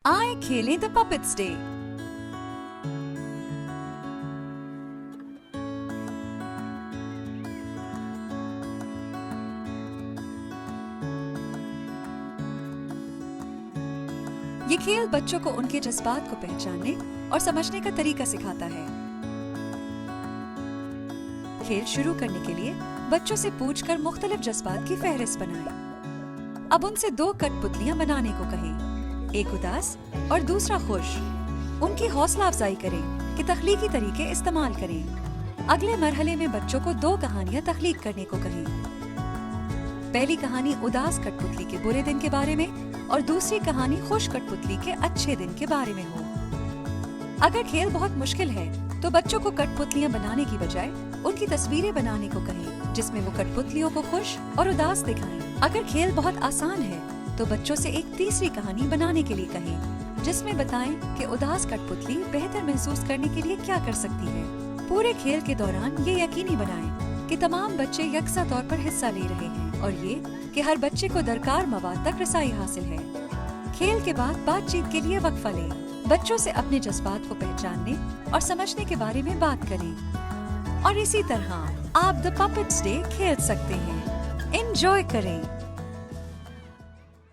आए खेलें the puppets day. ये खेल बच्चों को उनके जज्बात को पहचानने और समझने का तरीका सिखाता है। खेल शुरू करने के लिए बच्चों से पूछकर मुख्तलिफ जज्बात की फहरिस्त बनाएं। अब उनसे 2 कठपुतलियां बनाने को कहें, एक उदास और दूसरा खुश। उनकी हौसला अफजाई करें कि तख्लीकी तरीके इस्तेमाल करें। अगले मरहले में बच्चों को 2 कहानियां तख्लीक करने को कहें। पहली कहानी उदास कठपुतली के बुरे दिन के बारे में और दूसरी कहानी खुश कठपुतली के अच्छे दिन के बारे में हो। अगर खेल बहुत मुश्किल है तो बच्चों को कठपुतलियां बनाने की बजाय उनकी तस्वीरें बनाने को कहें, जिसमें वो कठपुतलियों को खुश और उदास दिखाएं। अगर खेल बहुत आसान है तो बच्चों से एक तीसरी कहानी बनाने के लिए कहें, जिसमें बताएं कि उदास कठपुतली बेहतर महसूस करने के लिए क्या कर सकती है। पूरे खेल के दौरान ये यकीनी बनाएं कि तमाम बच्चे यकसा तौर पर हिस्सा ले रहे हैं और ये कि हर बच्चे को दरकार मवाद तक रसाई हासिल है। खेल के बाद बातचीत के लिए वक्फा लें। बच्चों से अपने जज्बात को पहचानने और समझने के बारे में बात करें और इसी तरह आप द पपेट्स डे खेल सकते हैं। एंजॉय करें।